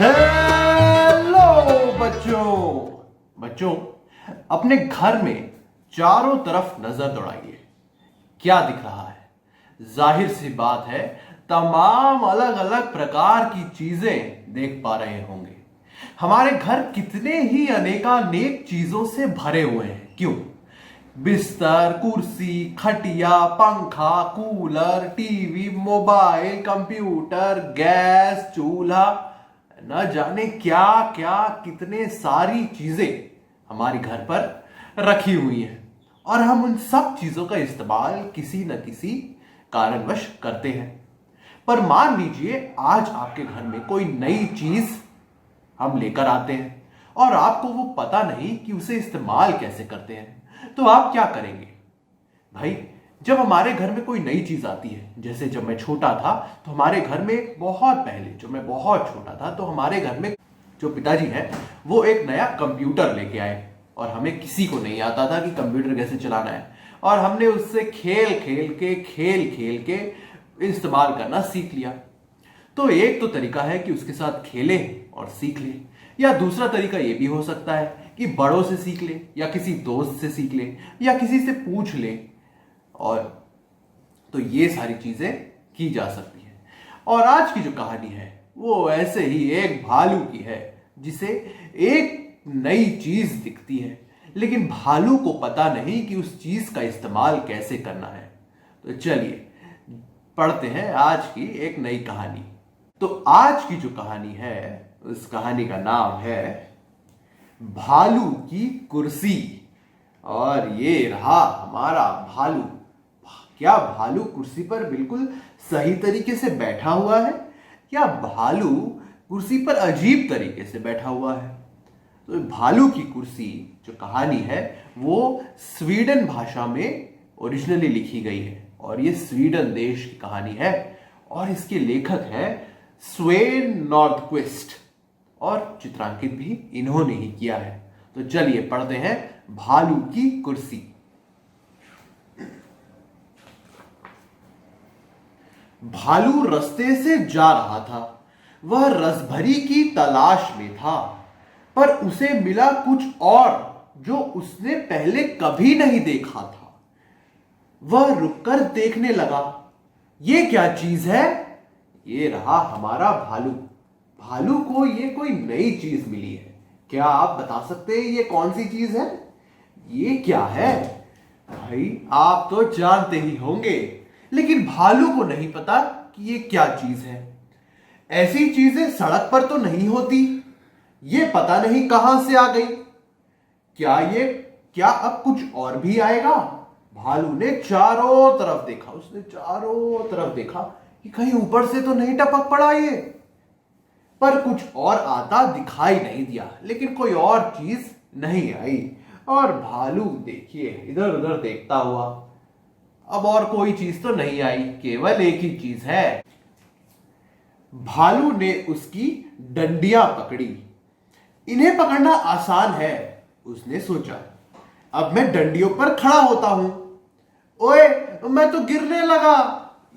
Hello बच्चों अपने घर में चारों तरफ नजर दौड़ाइए। क्या दिख रहा है? जाहिर सी बात है, तमाम अलग अलग प्रकार की चीजें देख पा रहे होंगे। हमारे घर कितने ही अनेकानेक चीजों से भरे हुए हैं। क्यों? बिस्तर, कुर्सी, खटिया, पंखा, cooler, TV, mobile, computer, gas, चूल्हा, न जाने क्या क्या कितने सारी चीजें हमारे घर पर रखी हुई हैं और हम उन सब चीजों का इस्तेमाल किसी न किसी कारणवश करते हैं। पर मान लीजिए आज आपके घर में कोई नई चीज हम लेकर आते हैं और आपको वो पता नहीं कि उसे इस्तेमाल कैसे करते हैं, तो आप क्या करेंगे? भाई, जब हमारे घर में कोई नई चीज आती है, जैसे जब मैं छोटा था तो हमारे घर में बहुत पहले, जब मैं बहुत छोटा था तो हमारे घर में जो पिताजी हैं वो एक नया कंप्यूटर लेके आए और हमें किसी को नहीं आता था कि कंप्यूटर कैसे चलाना है, और हमने उससे खेल खेल के इस्तेमाल करना सीख लिया। तो एक तो तरीका है कि उसके साथ खेले और सीख ले, या दूसरा तरीका यह भी हो सकता है कि बड़ों से सीख ले, या किसी दोस्त से सीख ले, या किसी से पूछ ले। और तो ये सारी चीजें की जा सकती हैं। और आज की जो कहानी है वो ऐसे ही एक भालू की है, जिसे एक नई चीज दिखती है, लेकिन भालू को पता नहीं कि उस चीज का इस्तेमाल कैसे करना है। तो चलिए पढ़ते हैं आज की एक नई कहानी। तो आज की जो कहानी है, उस कहानी का नाम है भालू की कुर्सी। और ये रहा हमारा भालू। क्या भालू कुर्सी पर बिल्कुल सही तरीके से बैठा हुआ है, या भालू कुर्सी पर अजीब तरीके से बैठा हुआ है? तो भालू की कुर्सी जो कहानी है वो स्वीडन भाषा में ओरिजिनली लिखी गई है, और ये स्वीडन देश की कहानी है, और इसके लेखक हैं स्वेन नॉर्डक्विस्ट, और चित्रांकित भी इन्होंने ही किया है। तो चलिए पढ़ते हैं भालू की कुर्सी। भालू रास्ते से जा रहा था। वह रसभरी की तलाश में था, पर उसे मिला कुछ और जो उसने पहले कभी नहीं देखा था। वह रुककर देखने लगा। ये क्या चीज है? ये रहा हमारा भालू। भालू को ये कोई नई चीज मिली है। क्या आप बता सकते हैं ये कौन सी चीज है? ये क्या है? भाई, आप तो जानते ही होंगे, लेकिन भालू को नहीं पता कि ये क्या चीज है। ऐसी चीजें सड़क पर तो नहीं होती। ये पता नहीं कहां से आ गई। क्या अब कुछ और भी आएगा? भालू ने चारों तरफ देखा। उसने चारों तरफ देखा कि कहीं ऊपर से तो नहीं टपक पड़ा ये। पर कुछ और आता दिखाई नहीं दिया, लेकिन कोई और चीज नहीं आई। और भालू देखिए इधर उधर देखता हुआ, अब और कोई चीज तो नहीं आई, केवल एक ही चीज है। भालू ने उसकी डंडियां पकड़ी। इन्हें पकड़ना आसान है, उसने सोचा। अब मैं डंडियों पर खड़ा होता हूं। ओए, मैं तो गिरने लगा।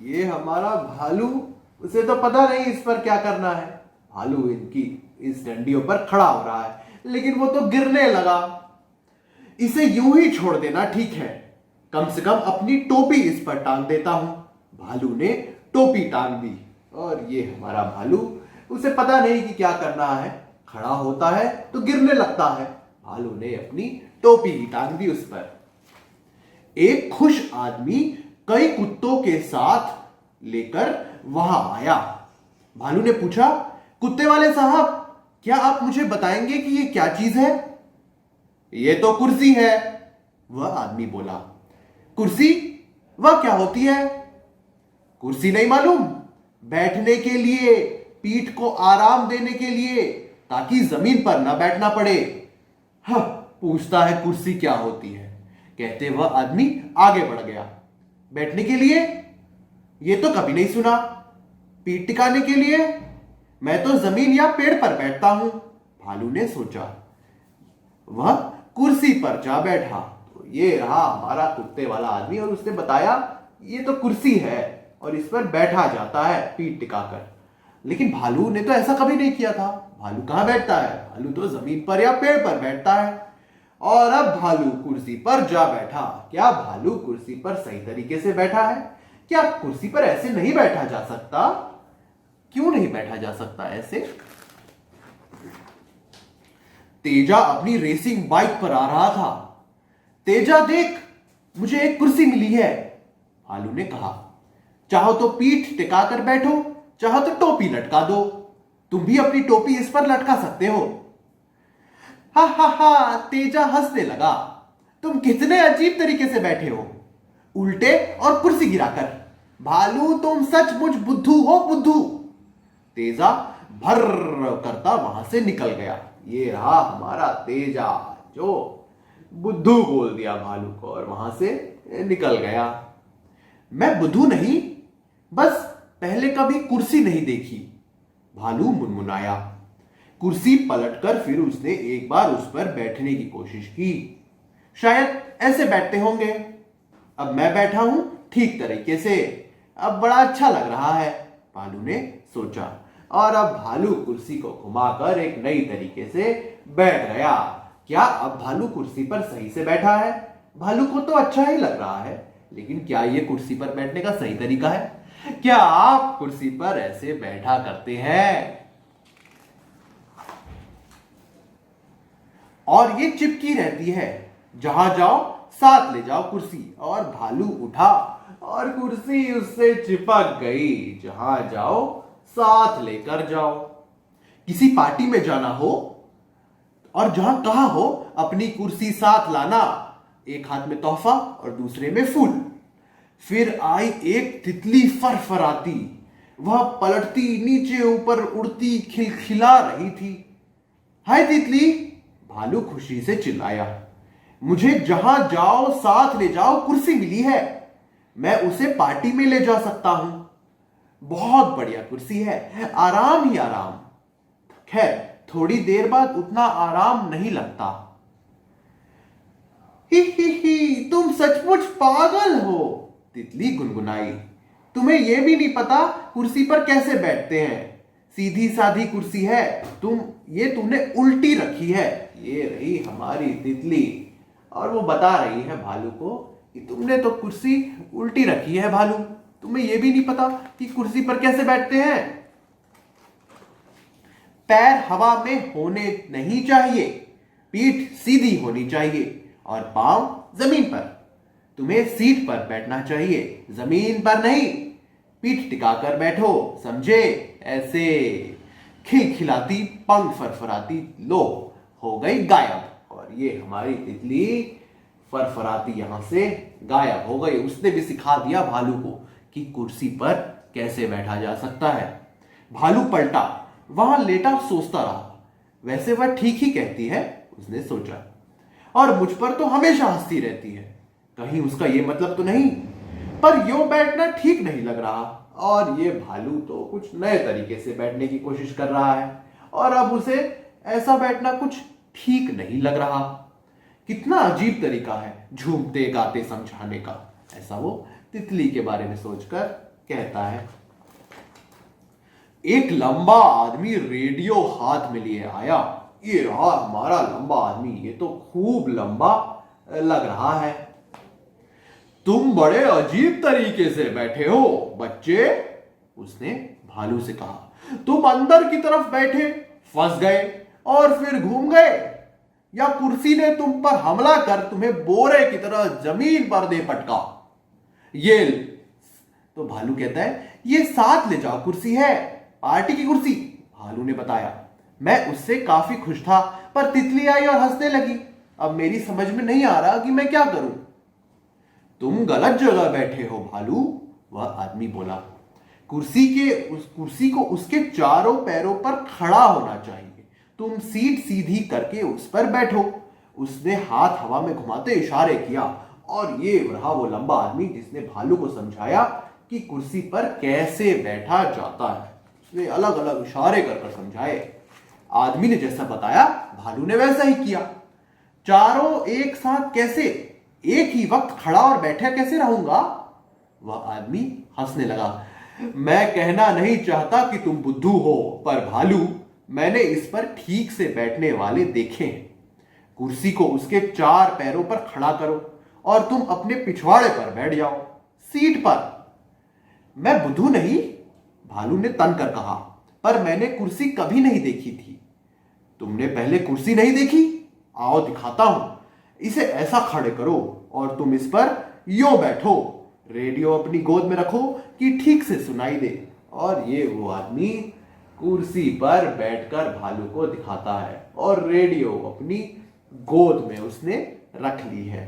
ये हमारा भालू, उसे तो पता नहीं इस पर क्या करना है। भालू इनकी इस डंडियों पर खड़ा हो रहा है, लेकिन वो तो गिरने लगा। इसे यूं ही छोड़ देना ठीक है, कम से कम अपनी टोपी इस पर टांग देता हूं। भालू ने टोपी टांग दी, और ये हमारा भालू, उसे पता नहीं कि क्या करना है। खड़ा होता है तो गिरने लगता है। भालू ने अपनी टोपी ही टांग दी उस पर। एक खुश आदमी कई कुत्तों के साथ लेकर वहां आया। भालू ने पूछा, कुत्ते वाले साहब, क्या आप मुझे बताएंगे कि ये क्या चीज है? ये तो कुर्सी है, वह आदमी बोला। कुर्सी? वह क्या होती है? कुर्सी नहीं मालूम? बैठने के लिए, पीठ को आराम देने के लिए, ताकि जमीन पर ना बैठना पड़े। हाँ, पूछता है कुर्सी क्या होती है, कहते वह आदमी आगे बढ़ गया। बैठने के लिए? यह तो कभी नहीं सुना। पीठ टिकाने के लिए? मैं तो जमीन या पेड़ पर बैठता हूं, भालू ने सोचा। वह कुर्सी पर जा बैठा। तो ये रहा हमारा कुत्ते वाला आदमी, और उसने बताया ये तो कुर्सी है और इस पर बैठा जाता है पीठ टिकाकर। लेकिन भालू ने तो ऐसा कभी नहीं किया था। भालू कहां बैठता है? भालू तो जमीन पर या पेड़ पर बैठता है। और अब भालू कुर्सी पर जा बैठा। क्या भालू कुर्सी पर सही तरीके से बैठा है? क्या कुर्सी पर ऐसे नहीं बैठा जा सकता? क्यों नहीं बैठा जा सकता ऐसे? तेजा अपनी रेसिंग बाइक पर आ रहा था। तेजा देख, मुझे एक कुर्सी मिली है, भालू ने कहा। चाहो तो पीठ टिकाकर बैठो, चाहो तो टोपी लटका दो। तुम भी अपनी टोपी इस पर लटका सकते हो। हा हा हा, तेजा हंसने लगा। तुम कितने अजीब तरीके से बैठे हो, उल्टे और कुर्सी गिराकर। भालू तुम सचमुच बुद्धू हो, बुद्धू। तेजा भर्र करता वहां से निकल गया। ये रहा हमारा तेजा, जो बुद्धू बोल दिया भालू को और वहां से निकल गया। मैं बुद्धू नहीं, बस पहले कभी कुर्सी नहीं देखी, भालू मुनमुनाया। कुर्सी पलटकर फिर उसने एक बार उस पर बैठने की कोशिश की। शायद ऐसे बैठते होंगे। अब मैं बैठा हूं ठीक तरीके से, अब बड़ा अच्छा लग रहा है, भालू ने सोचा। और अब भालू कुर्सी को घुमाकर एक नई तरीके से बैठ गया। क्या अब भालू कुर्सी पर सही से बैठा है? भालू को तो अच्छा ही लग रहा है, लेकिन क्या यह कुर्सी पर बैठने का सही तरीका है? क्या आप कुर्सी पर ऐसे बैठा करते हैं? और ये चिपकी रहती है, जहां जाओ साथ ले जाओ कुर्सी। और भालू उठा और कुर्सी उससे चिपक गई। जहां जाओ साथ लेकर जाओ। किसी पार्टी में जाना हो और जहां कहा हो अपनी कुर्सी साथ लाना, एक हाथ में तोहफा और दूसरे में फूल। फिर आई एक तितली फरफराती, वह पलटती, नीचे ऊपर उड़ती, खिलखिला रही थी। हाय तितली, भालू खुशी से चिल्लाया। मुझे जहां जाओ साथ ले जाओ कुर्सी मिली है, मैं उसे पार्टी में ले जा सकता हूं। बहुत बढ़िया कुर्सी है, आराम ही आराम। खैर थोड़ी देर बाद उतना आराम नहीं लगता। ही, तुम सचमुच पागल हो, तितली गुनगुनाई। तुम्हें यह भी नहीं पता कुर्सी पर कैसे बैठते हैं। सीधी साधी कुर्सी है, तुमने उल्टी रखी है। ये रही हमारी तितली और वो बता रही है भालू को कि तुमने तो कुर्सी उल्टी रखी है भालू, तुम्हें यह भी नहीं पता कि कुर्सी पर कैसे बैठते हैं। पैर हवा में होने नहीं चाहिए, पीठ सीधी होनी चाहिए और पांव जमीन पर। तुम्हें सीट पर बैठना चाहिए, जमीन पर नहीं। पीठ टिकाकर बैठो, समझे? ऐसे खिलखिलाती, पंख फरफराती, लो हो गई गायब। और ये हमारी तितली फरफराती यहां से गायब हो गई। उसने भी सिखा दिया भालू को कि कुर्सी पर कैसे बैठा जा सकता है। भालू पलटा, वहां लेटा सोचता रहा। वैसे वह ठीक ही कहती है, उसने सोचा, और मुझ पर तो हमेशा हंसती रहती है, कहीं उसका यह मतलब तो नहीं। पर यूं बैठना ठीक नहीं लग रहा। और ये भालू तो कुछ नए तरीके से बैठने की कोशिश कर रहा है और अब उसे ऐसा बैठना कुछ ठीक नहीं लग रहा। कितना अजीब तरीका है झूमते गाते समझाने का, ऐसा वो तितली के बारे में सोचकर कहता है। एक लंबा आदमी रेडियो हाथ में लिए आया। ये रहा हमारा लंबा आदमी, ये तो खूब लंबा लग रहा है। तुम बड़े अजीब तरीके से बैठे हो बच्चे, उसने भालू से कहा। तुम अंदर की तरफ बैठे, फंस गए और फिर घूम गए, या कुर्सी ने तुम पर हमला कर तुम्हें बोरे की तरह जमीन पर दे पटका। ये तो भालू कहता है, ये साथ ले जाओ कुर्सी है, पार्टी की कुर्सी, भालू ने बताया। मैं उससे काफी खुश था, पर तितली आई और हंसने लगी। अब मेरी समझ में नहीं आ रहा कि मैं क्या करूं। तुम गलत जगह बैठे हो भालू, वह आदमी बोला। कुर्सी को उसके चारों पैरों पर खड़ा होना चाहिए। तुम सीट सीधी करके उस पर बैठो। उसने हाथ हवा में घुमाते इशारे किया और ये रहा वो लंबा आदमी जिसने भालू को समझाया कि कुर्सी पर कैसे बैठा जाता है। उसने अलग अलग इशारे कर समझाए। आदमी ने जैसा बताया भालू ने वैसा ही किया। चारों एक साथ कैसे, एक ही वक्त खड़ा और बैठा कैसे रहूंगा? वह आदमी हंसने लगा। मैं कहना नहीं चाहता कि तुम बुद्धू हो, पर भालू, मैंने इस पर ठीक से बैठने वाले देखे हैं। कुर्सी को उसके 4 पैरों पर खड़ा करो और तुम अपने पिछवाड़े पर बैठ जाओ, सीट पर। मैं बुद्धू नहीं, भालू ने तन कर कहा, पर मैंने कुर्सी कभी नहीं देखी थी। तुमने पहले कुर्सी नहीं देखी? आओ दिखाता हूं। इसे ऐसा खड़े करो और तुम इस पर यूं बैठो। रेडियो अपनी गोद में रखो कि ठीक से सुनाई दे। और ये वो आदमी कुर्सी पर बैठकर भालू को दिखाता है और रेडियो अपनी गोद में उसने रख ली है।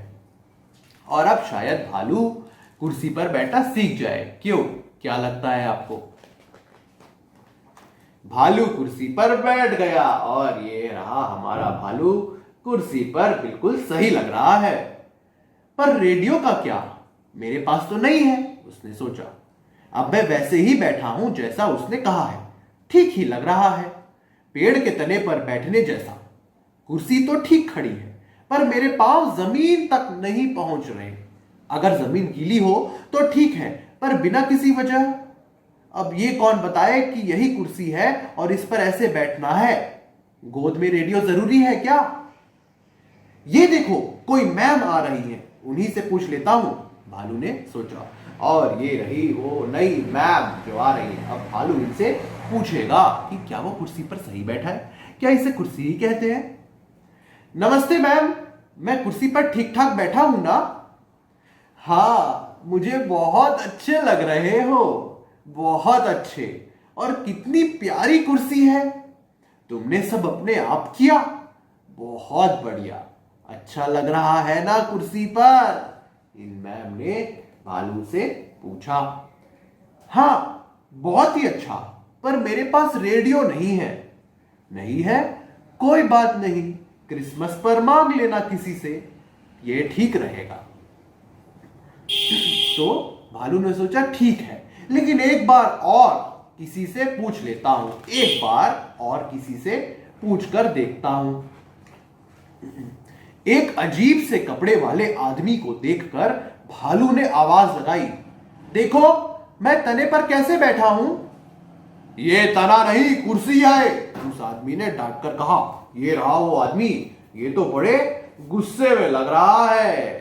और अब शायद भालू कुर्सी पर बैठना सीख जाए। क्यों, क्या लगता है आपको? भालू कुर्सी पर बैठ गया और ये रहा हमारा भालू कुर्सी पर बिल्कुल सही लग रहा है। पर रेडियो का क्या? मेरे पास तो नहीं है, उसने सोचा। अब मैं वैसे ही बैठा हूं जैसा उसने कहा है, ठीक ही लग रहा है, पेड़ के तने पर बैठने जैसा। कुर्सी तो ठीक खड़ी है, पर मेरे पांव जमीन तक नहीं पहुंच रहे। अगर जमीन गीली हो तो ठीक है, पर बिना किसी वजह। अब ये कौन बताए कि यही कुर्सी है और इस पर ऐसे बैठना है? गोद में रेडियो जरूरी है क्या? ये देखो, कोई मैम आ रही है, उन्हीं से पूछ लेता हूं, भालू ने सोचा। और ये रही वो नई मैम जो आ रही है। अब भालू इनसे पूछेगा कि क्या वो कुर्सी पर सही बैठा है, क्या इसे कुर्सी ही कहते हैं। नमस्ते मैम, मैं कुर्सी पर ठीक ठाक बैठा हूं ना? हाँ, मुझे बहुत अच्छे लग रहे हो, बहुत अच्छे। और कितनी प्यारी कुर्सी है, तुमने सब अपने आप किया? बहुत बढ़िया, अच्छा लग रहा है ना कुर्सी पर? इन मैम ने भालू से पूछा। हाँ, बहुत ही अच्छा, पर मेरे पास रेडियो नहीं है। नहीं है, कोई बात नहीं, क्रिसमस पर मांग लेना किसी से, ये ठीक रहेगा। तो भालू ने सोचा ठीक है, लेकिन एक बार और किसी से पूछ लेता हूं, एक बार और किसी से पूछकर देखता हूं। एक अजीब से कपड़े वाले आदमी को देखकर भालू ने आवाज लगाई। देखो, मैं तने पर कैसे बैठा हूं? ये तना नहीं, कुर्सी है, उस आदमी ने डांट कर कहा। ये रहा वो आदमी, ये तो बड़े गुस्से में लग रहा है।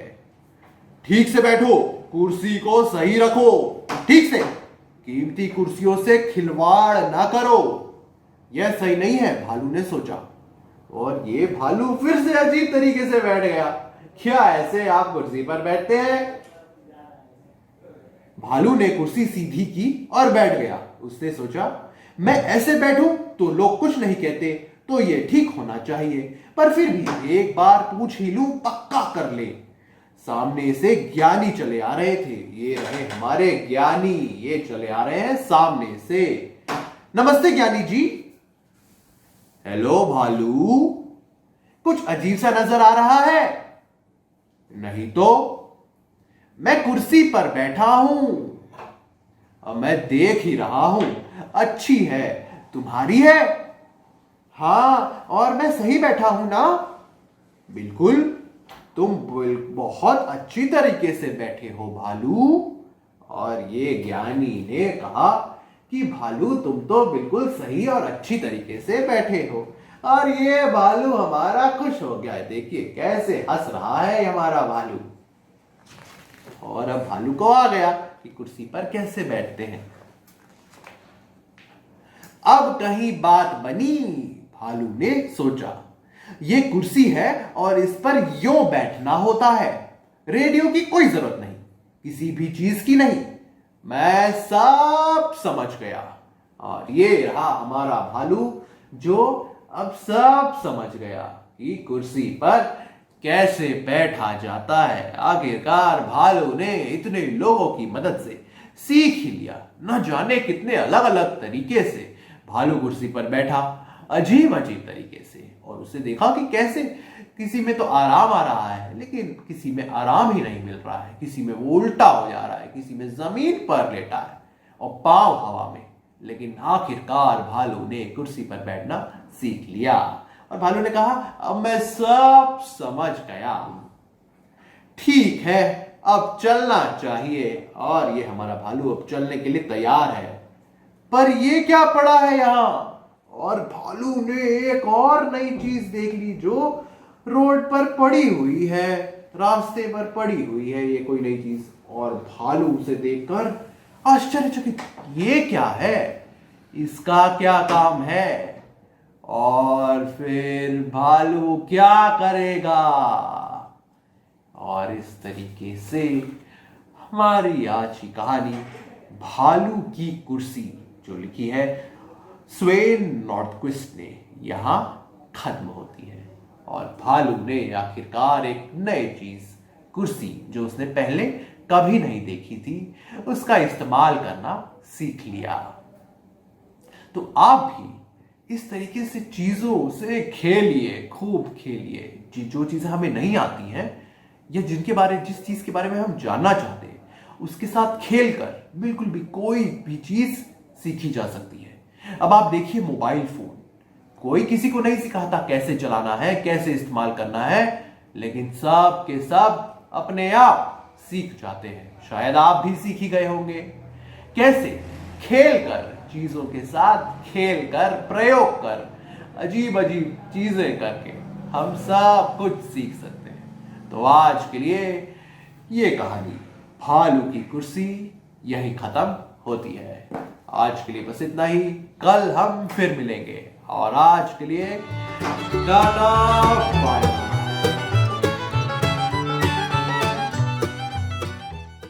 ठीक से बैठो, कुर्सी को सही रखो, ठीक से। कीमती कुर्सियों से खिलवाड़ ना करो, यह सही नहीं है, भालू ने सोचा। और ये भालू फिर से अजीब तरीके से बैठ गया। क्या ऐसे आप कुर्सी पर बैठते हैं? भालू ने कुर्सी सीधी की और बैठ गया। उसने सोचा, मैं ऐसे बैठूं तो लोग कुछ नहीं कहते, तो ये ठीक होना चाहिए, पर फिर भी एक बार पूछ ही लूं, पक्का कर ले। सामने से ज्ञानी चले आ रहे थे। ये रहे हमारे ज्ञानी, ये चले आ रहे हैं सामने से। नमस्ते ज्ञानी जी। हेलो भालू, कुछ अजीब सा नजर आ रहा है? नहीं तो, मैं कुर्सी पर बैठा हूं, अब मैं देख ही रहा हूं, अच्छी है, तुम्हारी है? हाँ, और मैं सही बैठा हूं ना? बिल्कुल, तुम बहुत अच्छी तरीके से बैठे हो भालू। और ये ज्ञानी ने कहा कि भालू, तुम तो बिल्कुल सही और अच्छी तरीके से बैठे हो। और ये भालू हमारा खुश हो गया, देखिए कैसे हंस रहा है हमारा भालू। और अब भालू को आ गया कि कुर्सी पर कैसे बैठते हैं। अब कहीं बात बनी, भालू ने सोचा। ये कुर्सी है और इस पर यूं बैठना होता है, रेडियो की कोई जरूरत नहीं, किसी भी चीज की नहीं। मैं सब समझ गया। और ये रहा हमारा भालू जो अब सब समझ गया कि कुर्सी पर कैसे बैठा जाता है। आखिरकार भालू ने इतने लोगों की मदद से सीख ही लिया। न जाने कितने अलग अलग तरीके से भालू कुर्सी पर बैठा, अजीब अजीब तरीके से। और उसे देखा कि कैसे किसी में तो आराम आ रहा है, लेकिन किसी में आराम ही नहीं मिल रहा है, किसी में वो उल्टा हो जा रहा है, किसी में जमीन पर लेटा है और पांव हवा में। लेकिन आखिरकार भालू ने कुर्सी पर बैठना सीख लिया। और भालू ने कहा, अब मैं सब समझ गया। ठीक है, अब चलना चाहिए। और ये हमारा भालू अब चलने के लिए तैयार है। पर ये क्या पड़ा है यहां? और भालू ने एक और नई चीज देख ली जो रोड पर पड़ी हुई है, रास्ते पर पड़ी हुई है ये कोई नई चीज। और भालू उसे देखकर आश्चर्यचकित, ये क्या है, इसका क्या काम है? और फिर भालू क्या करेगा? और इस तरीके से हमारी आज की कहानी भालू की कुर्सी, जो लिखी है स्वेन नॉर्डक्विस्ट ने, यहां खत्म होती है। और भालू ने आखिरकार एक नई चीज, कुर्सी, जो उसने पहले कभी नहीं देखी थी, उसका इस्तेमाल करना सीख लिया। तो आप भी इस तरीके से चीजों से खेलिए, खूब खेलिए। जो चीजें हमें नहीं आती हैं या जिस चीज के बारे में हम जानना चाहते हैं, उसके साथ खेलकर बिल्कुल भी कोई भी चीज सीखी जा सकती है। अब आप देखिए मोबाइल फोन, कोई किसी को नहीं सिखाता कैसे चलाना है, कैसे इस्तेमाल करना है, लेकिन सब के सब अपने आप सीख जाते हैं। शायद आप भी सीख ही गए होंगे। कैसे? खेलकर, चीजों के साथ खेलकर, प्रयोग कर, अजीब अजीब चीजें करके हम सब कुछ सीख सकते हैं। तो आज के लिए ये कहानी भालू की कुर्सी यही खत्म होती है। आज के लिए बस इतना ही। कल हम फिर मिलेंगे। और आज के लिए टाटा, बाय।